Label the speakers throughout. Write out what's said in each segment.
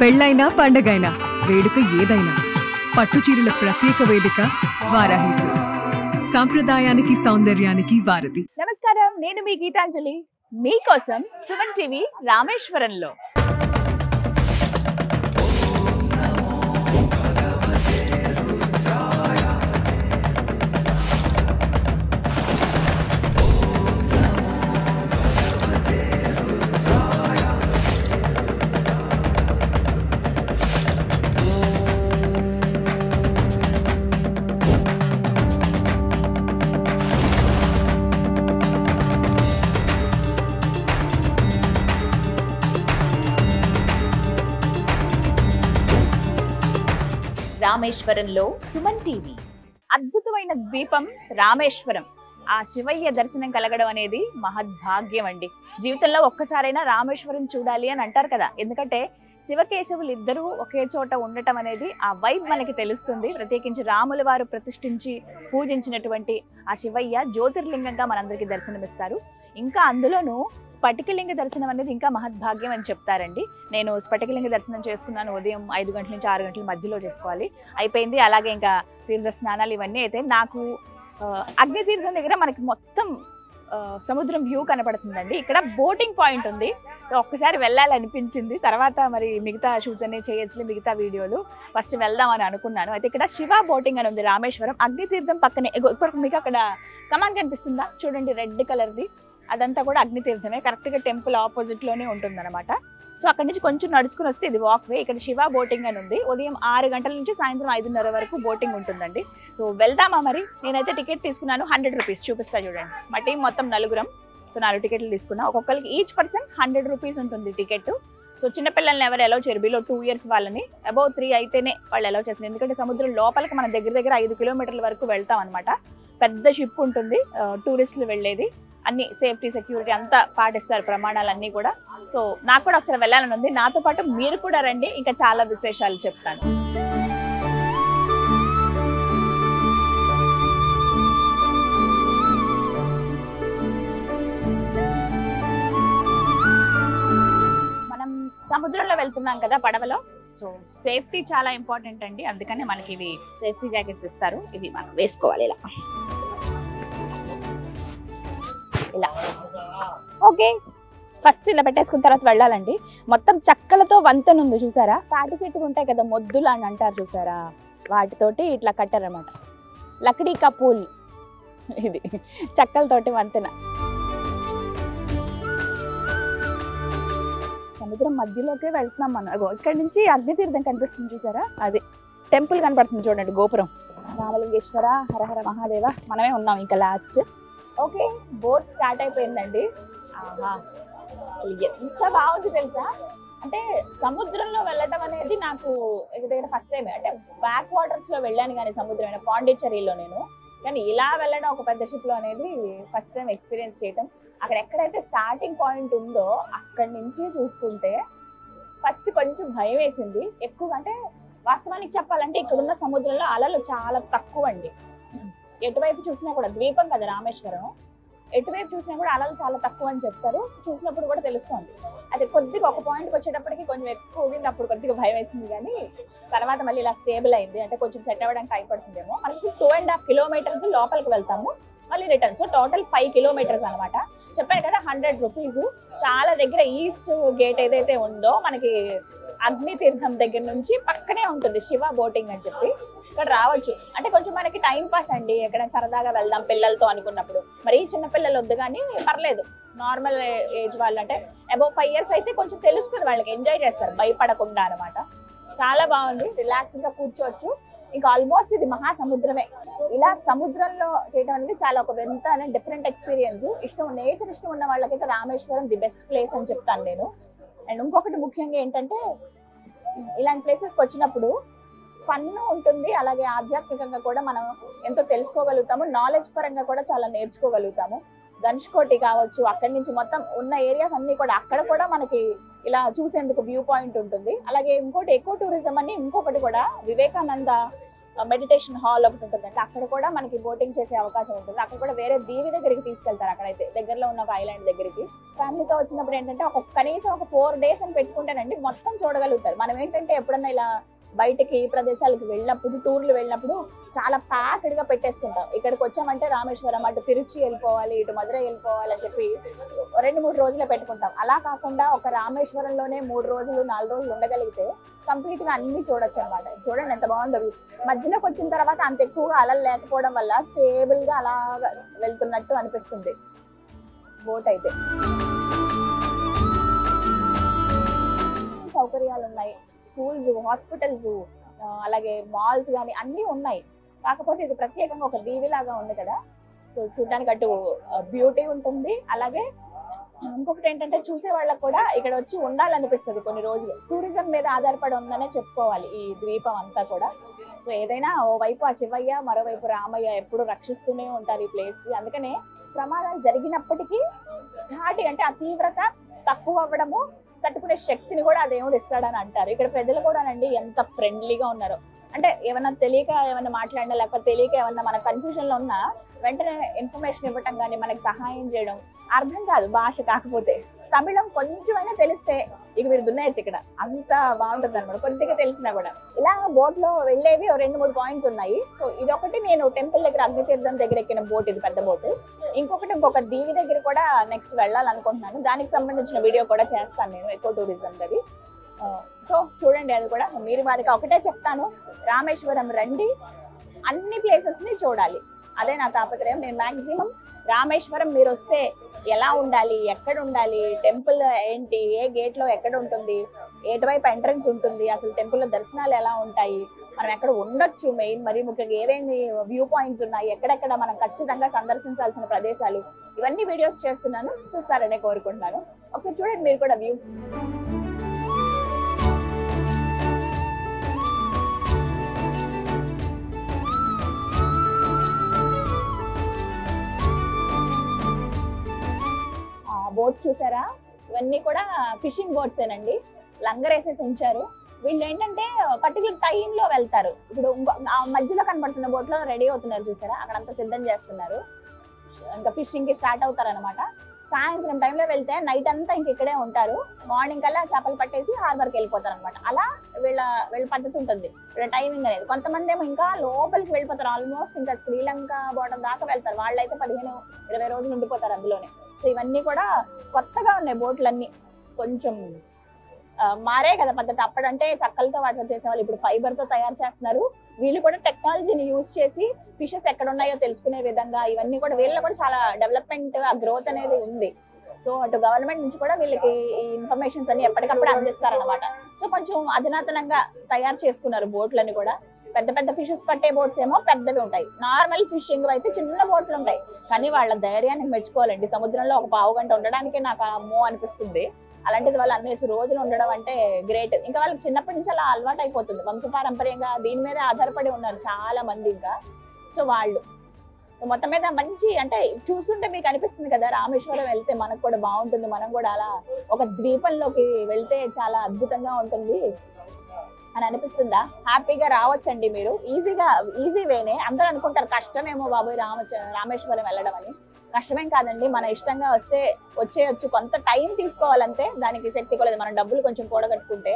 Speaker 1: పెళ్ళైనా పండగైనా వేడుక ఏదైనా పట్టుచీరల ప్రత్యేక వేదిక వారాహి సిల్క్స్. సాంప్రదాయానికి సౌందర్యానికి వారధి.
Speaker 2: నమస్కారం, నేను మీ గీతాంజలి. మీకోసం సుమన్ టీవీ రామేశ్వరంలో రామేశ్వరంలో సుమన్ టీవీ. అద్భుతమైన ద్వీపం రామేశ్వరం. ఆ శివయ్య దర్శనం కలగడం అనేది మహద్భాగ్యం అండి. జీవితంలో ఒక్కసారైనా రామేశ్వరం చూడాలి అని అంటారు కదా, ఎందుకంటే శివకేశవులు ఇద్దరూ ఒకే చోట ఉండటం అనేది ఆ వైబ్ మనకి తెలుస్తుంది. ప్రత్యేకించి రాముల వారు ప్రతిష్ఠించి పూజించినటువంటి ఆ శివయ్య జ్యోతిర్లింగంగా మనందరికీ దర్శనమిస్తారు. ఇంకా అందులోనూ స్ఫటికలింగ దర్శనం అనేది ఇంకా మహద్భాగ్యం అని చెప్తారండి. నేను స్ఫటికలింగ దర్శనం చేసుకున్నాను. ఉదయం 5 గంటల నుంచి 6 గంటల మధ్యలో చేసుకోవాలి, అయిపోయింది. అలాగే ఇంకా తీర్థ స్నానాలు ఇవన్నీ అయితే నాకు అగ్నితీర్థం దగ్గర మనకి మొత్తం సముద్రం వ్యూ కనపడుతుందండి. ఇక్కడ బోటింగ్ పాయింట్ ఉంది, ఒక్కసారి వెళ్ళాలనిపించింది. తర్వాత మరి మిగతా షూట్స్ అన్ని చేయొచ్చులే, మిగతా వీడియోలు. ఫస్ట్ వెళ్దామని అనుకున్నాను. అయితే ఇక్కడ శివ బోటింగ్ అని ఉంది రామేశ్వరం అగ్నితీర్థం పక్కనే. ఇప్పుడు మీకు అక్కడ కమాన్ కనిపిస్తుందా చూడండి, రెడ్ కలర్ది, అదంతా కూడా అగ్నితీర్థమే. కరెక్ట్గా టెంపుల్ ఆపోజిట్లోనే ఉంటుందన్నమాట. సో అక్కడి నుంచి కొంచెం నడుచుకుని వస్తే ఇది వాక్ వే. ఇక్కడ శివ బోటింగ్ అని ఉంది. ఉదయం 6 గంటల నుంచి సాయంత్రం 5:30 వరకు బోటింగ్ ఉంటుందండి. సో వెళ్దామా మరి? నేనైతే టికెట్ తీసుకున్నాను 100 రూపీస్. చూపిస్తా చూడండి. మా టీం మొత్తం 4 సో 4 టికెట్లు తీసుకున్నా. ఒక్కొక్కరికి ఈచ్ పర్సన్ 100 రూపీస్ ఉంటుంది టికెట్. సో చిన్నపిల్లల్ని ఎవరు అలౌ చేయరు, బిలో 2 ఇయర్స్ వాళ్ళని. అబౌవ్ 3 అయితేనే వాళ్ళు అలౌ చేస్తారు. ఎందుకంటే సముద్రం లోపలికి మన దగ్గర 5 కిలోమీటర్ల వరకు వెళ్తాం అనమాట. పెద్ద షిప్ ఉంటుంది, టూరిస్టులు వెళ్ళేది. అన్ని సేఫ్టీ సెక్యూరిటీ అంతా పాటిస్తారు, ప్రమాణాలన్నీ కూడా. సో నాకు కూడా ఒకసారి వెళ్ళాలని ఉంది. నాతో పాటు మీరు కూడా రండి, ఇంకా చాలా విశేషాలు చెప్తాను. మనం సముద్రంలో వెళ్తున్నాం కదా పడవలో. సో సేఫ్టీ చాలా ఇంపార్టెంట్ అండి, అందుకని మనకి ఇవి సేఫ్టీ జాకెట్స్ ఇస్తారు. ఇవి మనం వేసుకోవాలి ఇలా ఇలా. ఓకే, ఫస్ట్ ఇలా పెట్టేసుకున్న తర్వాత వెళ్ళాలండి. మొత్తం చెక్కలతో వంతెన ఉంది చూసారా, తాటి చెట్టుకు ఉంటాయి కదా మొద్దులు అని అంటారు చూసారా, వాటితోటి ఇట్లా కట్టారనమాట. లక్డీ కా పూల్ ఇది, చెక్కలతోటి వంతెన. సముద్రం మధ్యలోకే వెళ్తున్నాం మనం. ఇక్కడి నుంచి అగ్నితీర్థం కనిపిస్తుంది చూసారా, అది టెంపుల్ కనపడుతుంది చూడండి, గోపురం. రామలింగేశ్వర హరహర మహాదేవ. మనమే ఉన్నాం ఇంకా లాస్ట్. ఓకే, బోట్ స్టార్ట్ అయిపోయిందండి. ఆహా, అసలు ఎంత బాగుంది తెలుసా. అంటే సముద్రంలో వెళ్ళటం అనేది నాకు దగ్గర ఫస్ట్ టైం. అంటే బ్యాక్ వాటర్స్ లో వెళ్ళాను కానీ సముద్రం పాండిచ్చేరిలో నేను, కానీ ఇలా వెళ్ళడం ఒక పెద్ద షిప్ లో అనేది ఫస్ట్ టైం ఎక్స్పీరియన్స్ చేయటం. అక్కడ ఎక్కడైతే స్టార్టింగ్ పాయింట్ ఉందో అక్కడి నుంచి చూసుకుంటే ఫస్ట్ కొంచెం భయం వేసింది ఎక్కువ. అంటే వాస్తవానికి చెప్పాలంటే ఇక్కడున్న సముద్రంలో అలలు చాలా తక్కువ అండి. ఎటువైపు చూసినా కూడా ద్వీపం కదా రామేశ్వరం, ఎటువైపు చూసినా కూడా అలలు చాలా తక్కువ అని చెప్తారు. చూసినప్పుడు కూడా తెలుస్తుంది. అది కొద్దిగా ఒక పాయింట్కి వచ్చేటప్పటికి కొంచెం ఎక్కువ ఊగింది, అప్పుడు కొద్దిగా భయం వేసింది. కానీ తర్వాత మళ్ళీ ఇలా స్టేబుల్ అయింది. అంటే కొంచెం సెట్ అవ్వడానికి టైం పడుతుందేమో. మనకి 2.5 కిలోమీటర్స్ లోపలికి వెళ్తాము, మళ్ళీ రిటర్న్. సో టోటల్ 5 కిలోమీటర్స్ అనమాట. చెప్పాను కదా 100 రూపీస్. చాలా దగ్గర ఈస్ట్ గేట్ ఏదైతే ఉందో మనకి అగ్నితీర్థం దగ్గర నుంచి పక్కనే ఉంటుంది శివ బోటింగ్ అని చెప్పి. ఇక్కడ రావచ్చు. అంటే కొంచెం మనకి టైం పాస్ అండి, ఎక్కడ సరదాగా వెళ్దాం పిల్లలతో అనుకున్నప్పుడు. మరి చిన్న పిల్లలు వద్దు కానీ పర్లేదు, నార్మల్ ఏజ్ వాళ్ళు అంటే అబౌవ్ 5 ఇయర్స్ అయితే కొంచెం తెలుస్తుంది వాళ్ళకి, ఎంజాయ్ చేస్తారు భయపడకుండా అనమాట. చాలా బాగుంది, రిలాక్స్గా కూర్చోవచ్చు. ఇంకా ఆల్మోస్ట్ ఇది మహాసముద్రమే. ఇలా సముద్రంలో చేయడం అనేది చాలా ఒక వింత డిఫరెంట్ ఎక్స్పీరియన్స్. నేచర్ ఇష్టం ఉన్న వాళ్ళకైతే రామేశ్వరం ది బెస్ట్ ప్లేస్ అని చెప్తాను నేను. అండ్ ఇంకొకటి ముఖ్యంగా ఏంటంటే ఇలాంటి ప్లేసెస్కి వచ్చినప్పుడు ఫన్ ఉంటుంది, అలాగే ఆధ్యాత్మికంగా కూడా మనం ఎంతో తెలుసుకోగలుగుతాము, నాలెడ్జ్ పరంగా కూడా చాలా నేర్చుకోగలుగుతాము. ధనుష్కోటి కావచ్చు, అక్కడి నుంచి మొత్తం ఉన్న ఏరియాస్ అన్ని కూడా అక్కడ కూడా మనకి ఇలా చూసేందుకు వ్యూ పాయింట్ ఉంటుంది. అలాగే ఇంకోటి ఎకో టూరిజం అని ఇంకొకటి కూడా వివేకానంద మెడిటేషన్ హాల్ ఒకటి ఉంటుందండి, అక్కడ కూడా మనకి బోటింగ్ చేసే అవకాశం ఉంటుంది. అక్కడ కూడా వేరే దీవి దగ్గరికి తీసుకెళ్తారు, అక్కడైతే దగ్గరలో ఉన్న ఒక ఐలాండ్ దగ్గరికి. ఫ్యామిలీతో వచ్చినప్పుడు ఏంటంటే కనీసం ఒక 4 days అని పెట్టుకుంటేనండి మొత్తం చూడగలుగుతారు. మనం ఏంటంటే ఎప్పుడన్నా ఇలా బయటికి ఈ ప్రదేశాలకు వెళ్ళినప్పుడు, టూర్లు వెళ్ళినప్పుడు చాలా ప్యాక్డ్ గా పెట్టేసుకుంటాం. ఇక్కడికి వచ్చామంటే రామేశ్వరం, అటు తిరుచి వెళ్ళిపోవాలి, ఇటు మధురై వెళ్ళిపోవాలి అని చెప్పి 2-3 రోజులే పెట్టుకుంటాం. అలా కాకుండా ఒక రామేశ్వరంలోనే 3 రోజులు 4 రోజులు ఉండగలిగితే కంప్లీట్ గా అన్ని చూడొచ్చు అనమాట. చూడండి ఎంత బాగుందో. మధ్యలోకి వచ్చిన తర్వాత అంత ఎక్కువగా అలలు లేకపోవడం వల్ల స్టేబుల్ గా అలా వెళ్తున్నట్టు అనిపిస్తుంది బోట్ అయితే. సౌకర్యాలు ఉన్నాయి, స్కూల్స్, హాస్పిటల్స్, అలాగే మాల్స్ కానీ అన్నీ ఉన్నాయి. కాకపోతే ఇది ప్రత్యేకంగా ఒక దీవి లాగా ఉంది కదా, సో చూడడానికి అటు బ్యూటీ ఉంటుంది. అలాగే ఇంకొకటి ఏంటంటే చూసే వాళ్ళకు కూడా ఇక్కడ వచ్చి ఉండాలనిపిస్తుంది కొన్ని రోజులు. టూరిజం మీద ఆధారపడి ఉందనే చెప్పుకోవాలి ఈ ద్వీపం అంతా కూడా. సో ఏదైనా ఓ వైపు ఆ శివయ్య, మరోవైపు రామయ్య ఎప్పుడు రక్షిస్తూనే ఉంటారు ఈ ప్లేస్ కి. అందుకనే ప్రమాదాలు జరిగినప్పటికీ ఘాటి అంటే ఆ తీవ్రత తక్కువ అవ్వడము, తట్టుకునే శక్తిని కూడా ఆ దేవుడు ఇస్తాడని అంటారు. ఇక్కడ ప్రజలు కూడా అండి ఎంత ఫ్రెండ్లీగా ఉన్నారు. అంటే ఏమన్నా తెలియక ఏమన్నా మాట్లాడినా, లేకపోతే తెలియక ఏమన్నా మన కన్ఫ్యూజన్ లో ఉన్నా వెంటనే ఇన్ఫర్మేషన్ ఇవ్వటం కానీ, మనకి సహాయం చేయడం. అర్థం కాదు భాష, కాకపోతే తమిళం కొంచెమైనా తెలిస్తే ఇక మీరు దున్నేయచ్చు ఇక్కడ, అంత బాగుంటుంది అనమాట కొద్దిగా తెలిసినా కూడా. ఇలా బోట్ లో వెళ్ళేవి 2-3 పాయింట్స్ ఉన్నాయి. సో ఇదొకటి నేను టెంపుల్ దగ్గర అగ్నితీర్థం దగ్గర ఎక్కిన బోట్, ఇది పెద్ద బోట్. ఇంకొక దీవి దగ్గర కూడా నెక్స్ట్ వెళ్ళాలనుకుంటున్నాను, దానికి సంబంధించిన వీడియో కూడా చేస్తాను నేను, ఎకో టూరిజం అది. సో చూడండి, అది కూడా మీరు వారికి ఒకటే చెప్తాను, రామేశ్వరం రండి, అన్ని ప్లేసెస్ ని చూడాలి. అదే నా తాపత్రయం. నేను మాక్సిమం రామేశ్వరం మీరు వస్తే ఎలా ఉండాలి, ఎక్కడ ఉండాలి, టెంపుల్ ఏంటి, ఏ గేట్ లో ఎక్కడ ఉంటుంది, ఎటువైపు ఎంట్రన్స్ ఉంటుంది, అసలు టెంపుల్ లో దర్శనాలు ఎలా ఉంటాయి, మనం ఎక్కడ ఉండొచ్చు, మెయిన్ మరి ముఖ్యంగా ఏదైనా వ్యూ పాయింట్స్ ఉన్నాయి, ఎక్కడెక్కడ మనం ఖచ్చితంగా సందర్శించాల్సిన ప్రదేశాలు, ఇవన్నీ వీడియోస్ చేస్తున్నాను, చూస్తారనే కోరుకుంటున్నాను. ఒకసారి చూడండి మీరు కూడా వ్యూ. బోట్ చూసారా, ఇవన్నీ కూడా ఫిషింగ్ బోట్స్ ఏనండి, లంగర్ వేసేసి ఉంచారు. వీళ్ళు ఏంటంటే పర్టికులర్ టైంలో వెళ్తారు. ఇప్పుడు మధ్యలో కనబడుతున్న బోట్ లో రెడీ అవుతున్నారు చూసారా, అక్కడంతా సిద్ధం చేస్తున్నారు, ఇంకా ఫిషింగ్ కి స్టార్ట్ అవుతారు అనమాట. సాయంత్రం టైంలో వెళ్తే నైట్ అంతా ఇంక ఇక్కడే ఉంటారు, మార్నింగ్ కల్లా చేపలు పట్టేసి హార్బర్కి వెళ్ళిపోతారు అనమాట. అలా వీళ్ళ పద్ధతి ఉంటుంది, వీళ్ళ టైమింగ్ అనేది. కొంతమంది ఏమో ఇంకా లోపలికి వెళ్ళిపోతారు, ఆల్మోస్ట్ ఇంకా శ్రీలంక బోర్డర్ దాకా వెళ్తారు. వాళ్ళైతే 15-20 రోజులు ఉండిపోతారు అందులోనే. సో ఇవన్నీ కూడా కొత్తగా ఉన్నాయి బోట్లన్నీ, కొంచెం మారే కదా పద్ధతి. అప్పుడంటే చక్కలతో వాటితో చేసేవాళ్ళు, ఇప్పుడు ఫైబర్ తో తయారు చేస్తున్నారు. వీళ్ళు కూడా టెక్నాలజీని యూజ్ చేసి ఫిషెస్ ఎక్కడ ఉన్నాయో తెలుసుకునే విధంగా ఇవన్నీ కూడా వీళ్ళలో కూడా చాలా డెవలప్మెంట్, ఆ గ్రోత్ అనేది ఉంది. సో అటు గవర్నమెంట్ నుంచి కూడా వీళ్ళకి ఈ ఇన్ఫర్మేషన్స్ అన్ని ఎప్పటికప్పుడు అందిస్తారనమాట. సో కొంచెం అధునాతనంగా తయారు చేసుకున్నారు బోట్లని కూడా. పెద్ద పెద్ద ఫిషెస్ పట్టే బోట్స్ ఏమో పెద్దవి ఉంటాయి, నార్మల్ ఫిషింగ్ అయితే చిన్న బోట్లు ఉంటాయి. కానీ వాళ్ళ ధైర్యాన్ని మెచ్చుకోవాలండి. సముద్రంలో ఒక 1/2 గంట ఉండడానికే నాకు అమ్మో అనిపిస్తుంది. అలాంటిది వాళ్ళు అన్ని రోజులు ఉండడం అంటే గ్రేట్. ఇంకా వాళ్ళకి చిన్నప్పటి నుంచి అలా అలవాటు అయిపోతుంది, వంశపారంపర్యంగా దీని మీద ఆధారపడి ఉన్నారు చాలా మంది ఇంకా. సో వాళ్ళు మొత్తం మీద మంచి, అంటే చూస్తుంటే మీకు అనిపిస్తుంది కదా రామేశ్వరం వెళ్తే మనకు కూడా బాగుంటుంది, మనం కూడా అలా ఒక ద్వీపంలోకి వెళ్తే చాలా అద్భుతంగా ఉంటుంది అని అనిపిస్తుందా? హ్యాపీగా రావచ్చండి మీరు, ఈజీ వేనే. అందరూ అనుకుంటారు కష్టమేమో బాబోయ్ రామేశ్వరం వెళ్ళడం అని. కష్టమేం కాదండి, మన ఇష్టంగా వస్తే వచ్చేయచ్చు. కొంత టైం తీసుకోవాలంటే, దానికి శక్తి కూడా మనం డబ్బులు కొంచెం కూడగట్టుకుంటే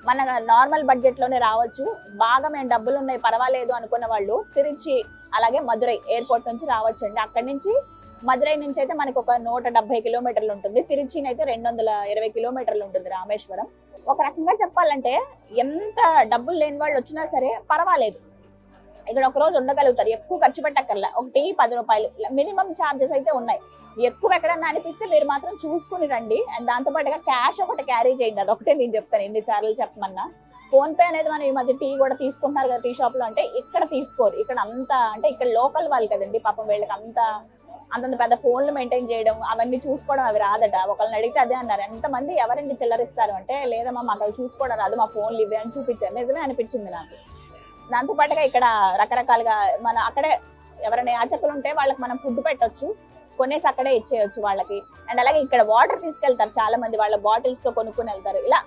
Speaker 2: మన నార్మల్ బడ్జెట్ లోనే రావచ్చు. బాగా మేము డబ్బులు ఉన్నాయి పర్వాలేదు అనుకున్న వాళ్ళు తిరుచి, అలాగే మధురై ఎయిర్పోర్ట్ నుంచి రావచ్చండి. అక్కడి నుంచి మధురై నుంచి అయితే మనకు ఒక 170 కిలోమీటర్లు ఉంటుంది, తిరుచిని అయితే 220 కిలోమీటర్లు ఉంటుంది రామేశ్వరం. ఒక రకంగా చెప్పాలంటే ఎంత డబ్బులు లేని వాళ్ళు వచ్చినా సరే పర్వాలేదు, ఇక్కడ ఒక రోజు ఉండగలుగుతారు. ఎక్కువ ఖర్చు పెట్టక్కర్లా, ఒకటి 10 రూపాయలు మినిమం ఛార్జెస్ అయితే ఉన్నాయి. ఎక్కువ ఎక్కడన్నా అనిపిస్తే మీరు మాత్రం చూసుకుని రండి. అండ్ దాంతో పాటుగా క్యాష్ ఒకటి క్యారీ చేయండి, అదొకటే నేను చెప్తాను ఎన్నిసార్లు చెప్పమన్నా. ఫోన్ పే అనేది మనం ఈ మధ్య టీ కూడా తీసుకుంటున్నారు కదా టీ షాప్ లో, అంటే ఇక్కడ తీసుకోరు. ఇక్కడ అంతా అంటే ఇక్కడ లోకల్ వాళ్ళు కదండి, పాపం వీళ్ళకి అంతంత పెద్ద ఫోన్లు మెయింటైన్ చేయడం అవన్నీ చూసుకోవడం అవి రాదట. ఒకళ్ళని అడిగితే అదే అన్నారు, ఎంతమంది ఎవరండి చిల్లరిస్తారు అంటే, లేదమ్మా మాకు అవి చూసుకోవడం రాదు, మా ఫోన్లు ఇవే అని చూపించారు. నిజమే అనిపించింది నాకు. దాంతో పాటుగా ఇక్కడ రకరకాలుగా మన అక్కడే ఎవరైనా యాచకులు ఉంటే వాళ్ళకి మనం ఫుడ్ పెట్టొచ్చు, కొనేసి అక్కడే ఇచ్చేయచ్చు వాళ్ళకి. అండ్ అలాగే ఇక్కడ వాటర్ తీసుకెళ్తారు చాలా మంది, వాళ్ళ బాటిల్స్ తో కొనుక్కుని వెళ్తారు. ఇలా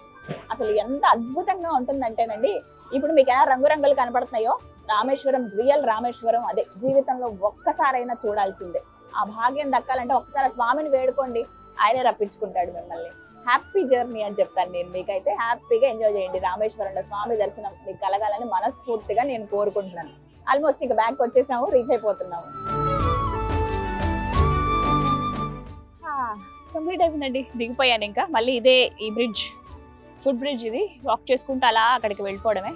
Speaker 2: అసలు ఎంత అద్భుతంగా ఉంటుందంటేనండి, ఇప్పుడు మీకు ఎలా రంగురంగులు కనబడుతున్నాయో రామేశ్వరం, రియల్ రామేశ్వరం అదే, జీవితంలో ఒక్కసారైనా చూడాల్సిందే. ఆ భాగ్యం దక్కాలంటే ఒక్కసారి స్వామిని వేడుకోండి, ఆయనే రప్పించుకుంటాడు మిమ్మల్ని. హ్యాపీ జర్నీ అని చెప్తాను నేను మీకైతే. హ్యాపీగా ఎంజాయ్ చేయండి. రామేశ్వరంలో స్వామి దర్శనం మీకు కలగాలని మనస్ఫూర్తిగా నేను కోరుకుంటున్నాను. ఆల్మోస్ట్ ఇక బ్యాక్ వచ్చేసాము, రీచ్ అయిపోతున్నాము. కంప్లీట్ అయిపోయిందండి, దిగిపోయాను. ఇంకా మళ్ళీ ఇదే ఈ బ్రిడ్జ్, ఫుడ్ బ్రిడ్జ్ ఇది, వాక్ చేసుకుంటూ అలా అక్కడికి వెళ్ళిపోవడమే.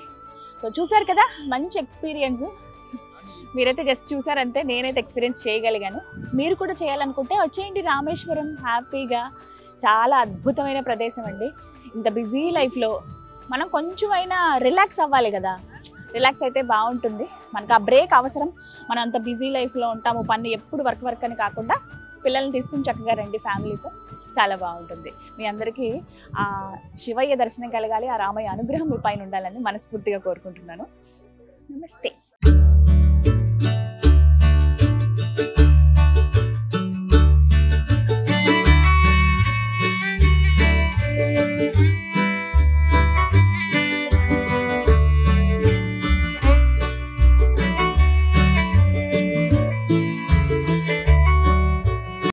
Speaker 2: సో చూసారు కదా, మంచి ఎక్స్పీరియన్స్. మీరైతే జస్ట్ చూసారంటే, నేనైతే ఎక్స్పీరియన్స్ చేయగలిగాను. మీరు కూడా చేయాలనుకుంటే వచ్చేయండి రామేశ్వరం హ్యాపీగా. చాలా అద్భుతమైన ప్రదేశం అండి. ఇంత బిజీ లైఫ్లో మనం కొంచెమైనా రిలాక్స్ అవ్వాలి కదా, రిలాక్స్ అయితే బాగుంటుంది. మనకు ఆ బ్రేక్ అవసరం. మనం అంత బిజీ లైఫ్లో ఉంటాము, పని ఎప్పుడు వర్క్ అని కాకుండా పిల్లల్ని తీసుకుని చక్కగా రండి ఫ్యామిలీతో, చాలా బాగుంటుంది. మీ అందరికీ ఆ శివయ్య దర్శనం కలగాలి, ఆ రామయ్య అనుగ్రహం మీ పైన ఉండాలని మనస్ఫూర్తిగా కోరుకుంటున్నాను. నమస్తే.